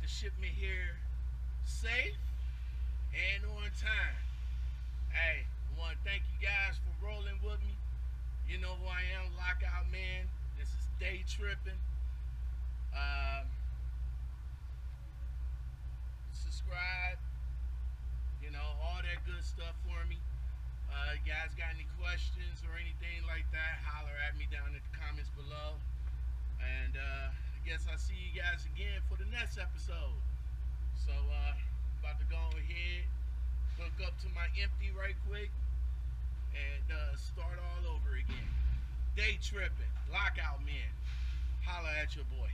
the shipment here safe and on time. Hey, I want to thank you guys for rolling with me. You know who I am, Lockout Man. This is Day Tripping. Subscribe, you know, all that good stuff for me. You guys got any questions or anything like that, holler at me down in the comments below. And I guess I'll see you guys again for the next episode. So about to go ahead, hook up to my empty right quick, and start all over again. Day Tripping, Lockout Man. Holler at your boy.